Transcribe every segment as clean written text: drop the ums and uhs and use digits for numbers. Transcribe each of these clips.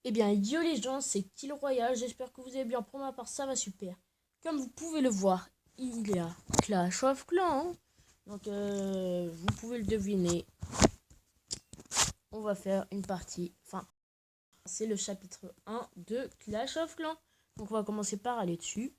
Eh bien, yo les gens, c'est Kill Royal. J'espère que vous allez bien. Pour ma part, ça va super. Comme vous pouvez le voir, il y a Clash of Clans. Donc, vous pouvez le deviner. On va faire une partie. Enfin, c'est le chapitre 1 de Clash of Clans. Donc, on va commencer par aller dessus.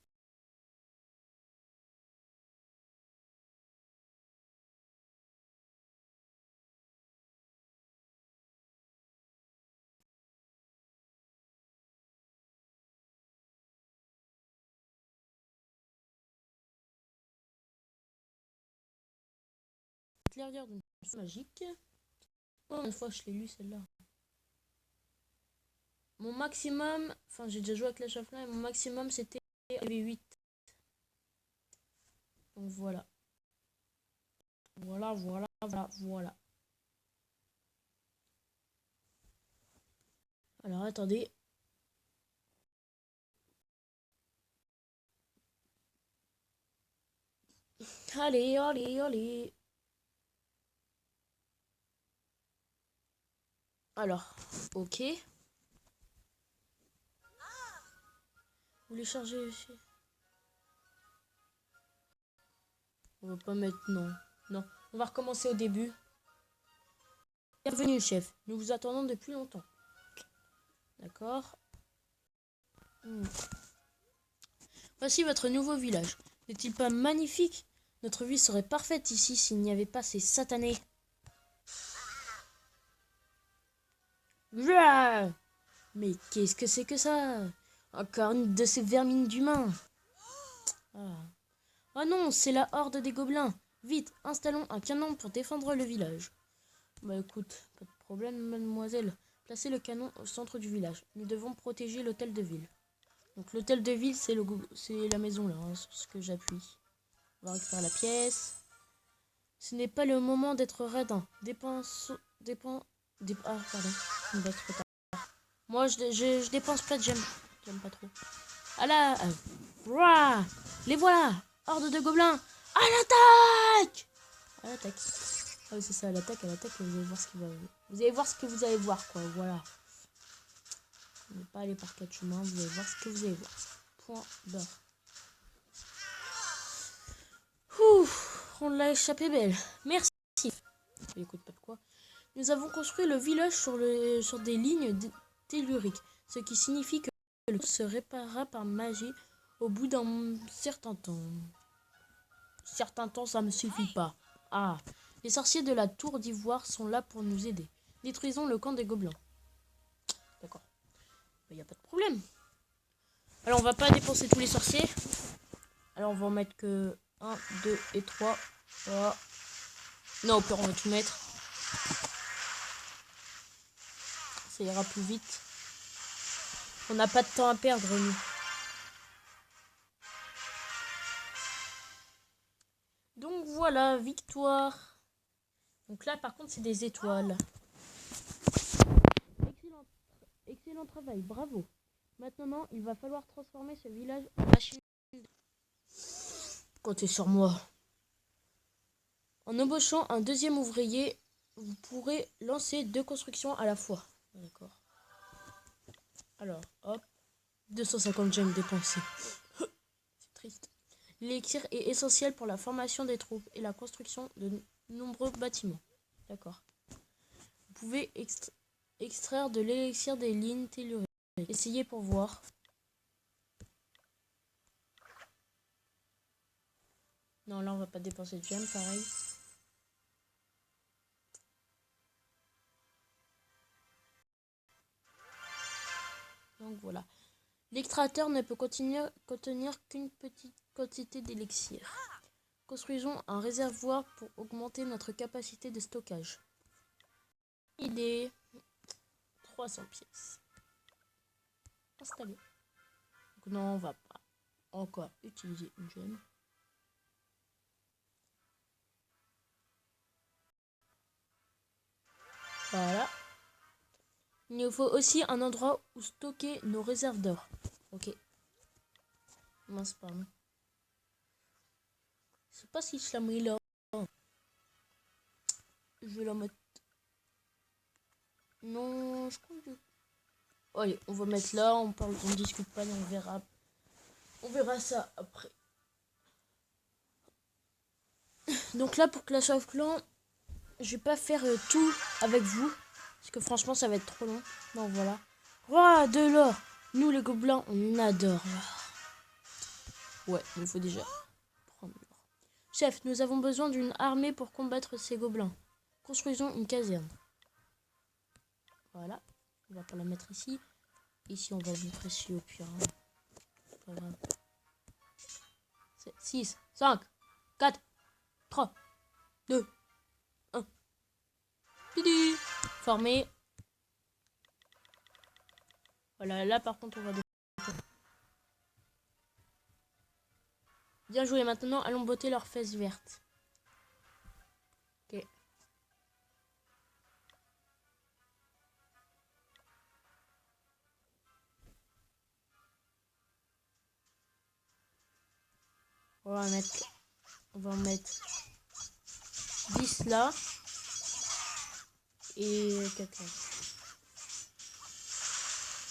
Clairière de magique. Oh, une fois, je l'ai lu celle-là. Mon maximum, enfin j'ai déjà joué à Clash of Clans et mon maximum c'était V8. Donc voilà. Voilà. Alors attendez. Allez. Alors, ok. Vous voulez charger ici? On va pas mettre non. Non, on va recommencer au début. Bienvenue chef, nous vous attendons depuis longtemps. D'accord. Voici votre nouveau village. N'est-il pas magnifique? Notre vie serait parfaite ici s'il n'y avait pas ces satanés. Ouah! Mais qu'est-ce que c'est que ça? Encore une de ces vermines d'humains. Ah. Oh non, c'est la horde des gobelins. Vite, installons un canon pour défendre le village. Bah écoute, pas de problème, mademoiselle. Placez le canon au centre du village. Nous devons protéger l'hôtel de ville. Donc l'hôtel de ville, c'est la maison là, hein, sur ce que j'appuie. On va récupérer la pièce. Ce n'est pas le moment d'être radin. Ah, pardon. Bah, c'est trop tard. Moi, je dépense pas de gemmes. J'aime pas trop. Ah là, ouah, les voilà. Horde de gobelins. À l'attaque! À l'attaque. Ah oui, c'est ça, à l'attaque, vous allez voir ce qu'il va... Vous allez voir ce que vous allez voir, quoi, voilà. Vous n'allez pas aller par quatre chemins, vous allez voir ce que vous allez voir. Point barre. Ouf, on l'a échappé belle. Merci. Écoute, pas de quoi. Nous avons construit le village sur des lignes telluriques, ce qui signifie que le se réparera par magie au bout d'un certain temps. Certain temps, ça me suffit pas. Ah, les sorciers de la tour d'ivoire sont là pour nous aider. Détruisons le camp des gobelins. D'accord. Il n'y a pas de problème. Alors, on va pas dépenser tous les sorciers. Alors, on va en mettre que 1, 2 et 3. Voilà. Non, au pire, on va tout mettre. Ça ira plus vite. On n'a pas de temps à perdre, nous. Donc, voilà, victoire. Donc là, par contre, c'est des étoiles. Excellent travail, bravo. Maintenant, il va falloir transformer ce village en machine. Comptez sur moi. En embauchant un deuxième ouvrier, vous pourrez lancer 2 constructions à la fois. D'accord. Alors, hop. 250 gemmes dépensées. C'est triste. L'élixir est essentiel pour la formation des troupes et la construction de nombreux bâtiments. D'accord. Vous pouvez extraire de l'élixir des lignes telluriques. Essayez pour voir. Non, là, on va pas dépenser de gemmes, pareil. Donc voilà. L'extracteur ne peut contenir qu'une petite quantité d'élixir. Construisons un réservoir pour augmenter notre capacité de stockage. Idée. 300 pièces. Installé. Donc non, on va pas encore utiliser une gemme. Voilà. Il nous faut aussi un endroit où stocker nos réserves d'or. Ok. Mince, pardon. Je sais pas si je la mets là. Je vais la mettre. Non, je crois que... Allez, on va mettre là, on discute pas, mais on verra ça après. Donc là, pour Clash of Clans, je vais pas faire tout avec vous, parce que franchement, ça va être trop long. Donc voilà. Roi de l'or. Nous, les gobelins, on adore l'or. Ouais, il faut déjà prendre l'or. Chef, nous avons besoin d'une armée pour combattre ces gobelins. Construisons une caserne. Voilà. On va pas la mettre ici. Ici, on va la mettre ici au pire. Hein. Pas grave. 6, 5, 4, 3, 2, 1. Didi. Formé. Voilà, là par contre, on va... Bien joué, maintenant, allons botter leurs fesses vertes. Ok. On va en mettre 10 là. Et 4 là.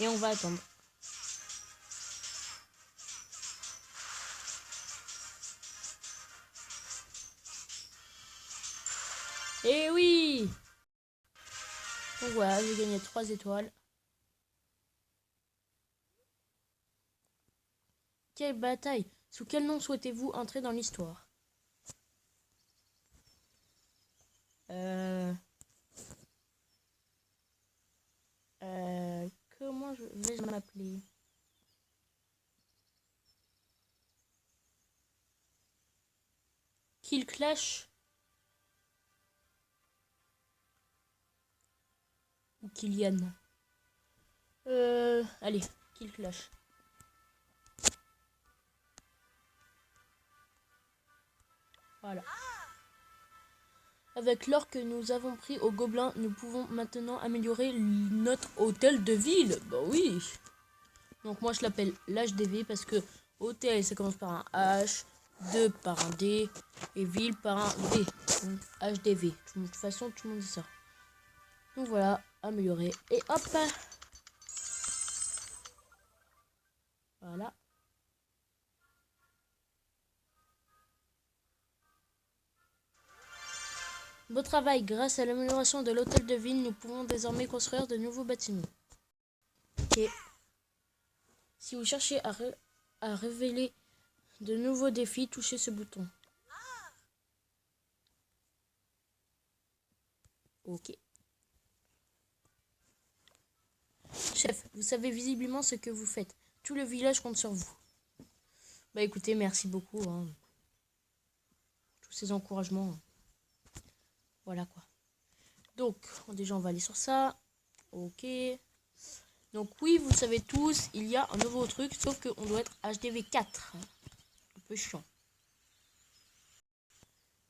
Et on va attendre. Et oui! Donc voilà, j'ai gagné 3 étoiles. Quelle bataille! Sous quel nom souhaitez-vous entrer dans l'histoire? Comment vais-je m'appeler? Kill Clash? Ou Kylian? Allez, Kill Clash. Voilà. Avec l'or que nous avons pris au gobelin, nous pouvons maintenant améliorer notre hôtel de ville. Bah oui. Donc moi je l'appelle l'HDV parce que hôtel ça commence par un H, 2 par un D et ville par un V. Donc HDV. De toute façon tout le monde dit ça. Donc voilà, améliorer. Et hop. Voilà. Beau travail, grâce à l'amélioration de l'hôtel de ville, nous pouvons désormais construire de nouveaux bâtiments. Ok. Si vous cherchez à révéler de nouveaux défis, touchez ce bouton. Ok. Chef, vous savez visiblement ce que vous faites. Tout le village compte sur vous. Bah écoutez, merci beaucoup. Hein. Tous ces encouragements. Voilà quoi. Donc, déjà on va aller sur ça. Ok. Donc oui, vous savez tous, il y a un nouveau truc, sauf qu'on doit être HDV 4. Un peu chiant.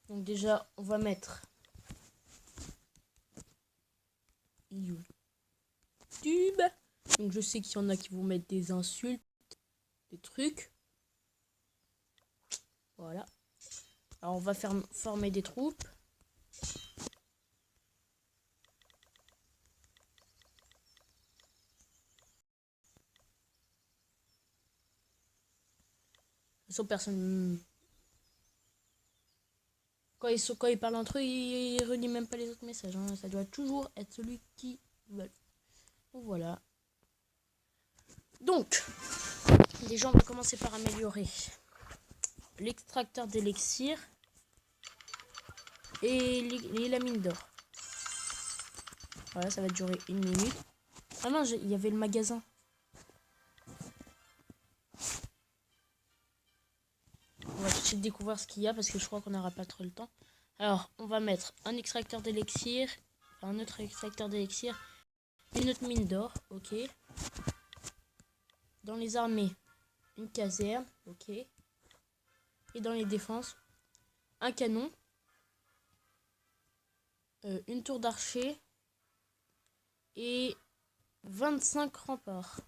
Donc déjà, on va mettre YouTube. Donc je sais qu'il y en a qui vont mettre des insultes, des trucs. Voilà. Alors on va former des troupes. De toute façon, personne... Quand ils parlent entre eux, ils relient même pas les autres messages. Hein. Ça doit toujours être celui qui veut. Donc voilà. Donc, déjà on va commencer par améliorer l'extracteur d'élixir et la mine d'or. Voilà, ça va durer 1 minute. Ah non, il y avait le magasin. On va tout de suite découvrir ce qu'il y a parce que je crois qu'on n'aura pas trop le temps. Alors, on va mettre un extracteur d'élixir, un autre extracteur d'élixir, une autre mine d'or, ok. Dans les armées, une caserne, ok. Et dans les défenses, un canon, une tour d'archer et 25 remparts.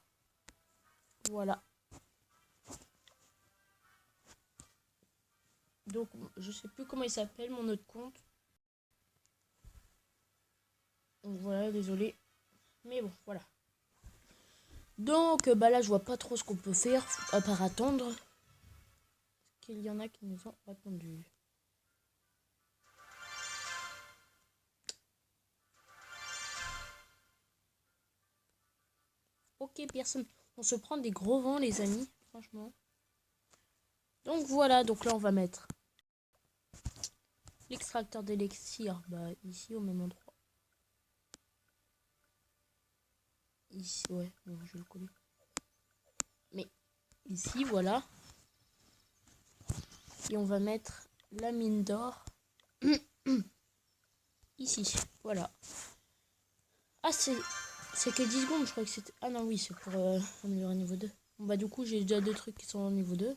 Voilà. Donc, je sais plus comment il s'appelle, mon autre compte. Donc voilà, désolé. Mais bon, voilà. Donc, bah là, je vois pas trop ce qu'on peut faire, à part attendre. Est-ce qu'il y en a qui nous ont répondu? Ok, personne. On se prend des gros vents, les amis, franchement. Donc voilà, donc là, on va mettre l'extracteur d'élixir, bah ici, au même endroit. Ici, ouais, bon, je vais le coller. Mais ici, voilà. Et on va mettre la mine d'or ici, voilà. Ah, c'est que 10 secondes, je crois que c'était... Ah non, oui, c'est pour améliorer niveau 2. Bon, bah du coup, j'ai déjà deux trucs qui sont au niveau 2.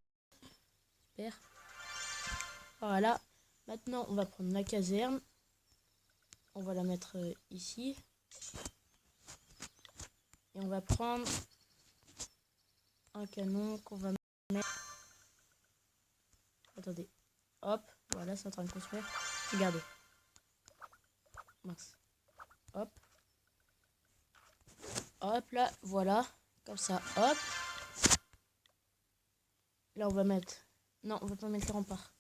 Super. Voilà. Maintenant, on va prendre la caserne. On va la mettre ici. Et on va prendre un canon qu'on va mettre... Attendez. Hop. Voilà, c'est en train de construire. Regardez. Mince. Hop. Hop, là. Voilà. Comme ça. Hop. Là, on va mettre... Non, on va pas mettre les remparts.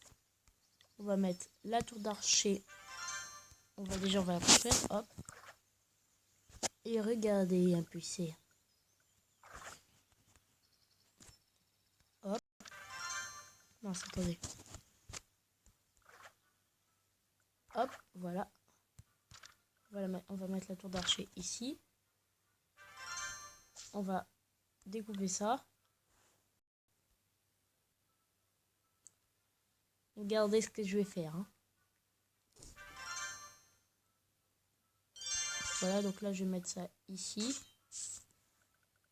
On va mettre la tour d'archer. On va la construire. Hop. Et regardez un peu, c'est... Hop. Non, attendez. Hop, voilà. On va mettre la tour d'archer ici. On va découper ça. Regardez ce que je vais faire. Hein. Voilà, donc là, je vais mettre ça ici.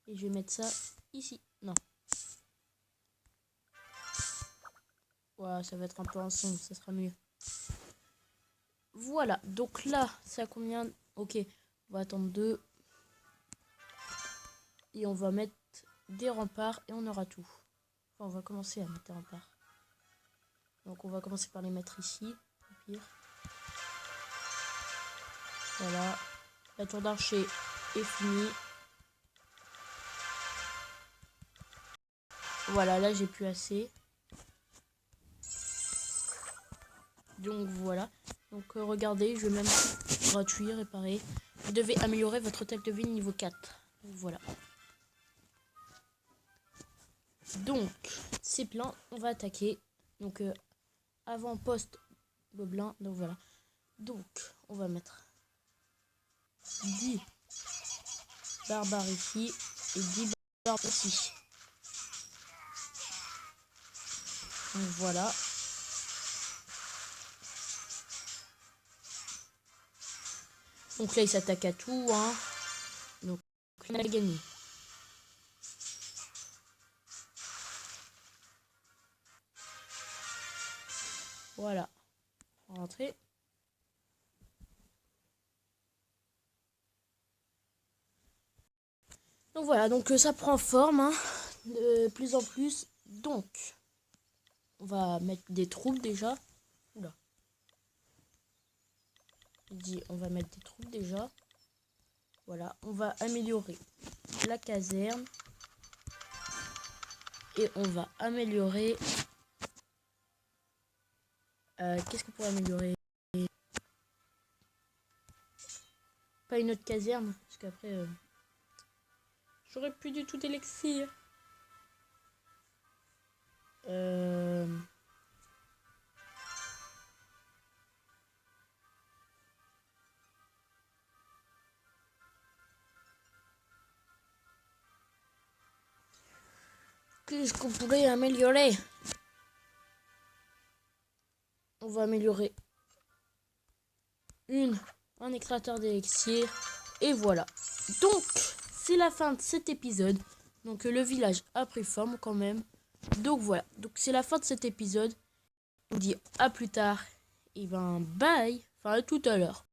Et je vais mettre ça ici. Non. Voilà, ça va être un peu ensemble, ça sera mieux. Voilà, donc là, ça combien? Ok, on va attendre 2. Et on va mettre des remparts et on aura tout. Enfin, on va commencer à mettre des remparts. Donc on va commencer par les mettre ici, au pire. Voilà, la tour d'archer est finie. Voilà, là j'ai plus assez. Donc voilà. Donc regardez, je vais même gratuit, réparer. Vous devez améliorer votre tête de vie niveau 4. Voilà. Donc, c'est plein, on va attaquer. Donc, avant, poste, gobelin. Donc voilà. Donc, on va mettre 10 barbares ici et 10 barbares ici. Donc voilà. Donc là, il s'attaque à tout. Hein. Donc, on a gagné. Voilà. On va rentrer. Donc voilà, donc ça prend forme, hein, de plus en plus. Donc, on va mettre des troupes déjà. Oula. Je dis, on va mettre des troupes déjà. Voilà, on va améliorer la caserne. Et on va améliorer... qu'est-ce qu'on pourrait améliorer? Pas une autre caserne, parce qu'après... j'aurais plus du tout d'élixir. Qu'est-ce qu'on pourrait améliorer? On va améliorer un extracteur d'élixir. Et voilà. Donc, c'est la fin de cet épisode. Donc, le village a pris forme quand même. Donc, voilà. Donc, c'est la fin de cet épisode. On vous dit à plus tard. Et ben, bye. Enfin, à tout à l'heure.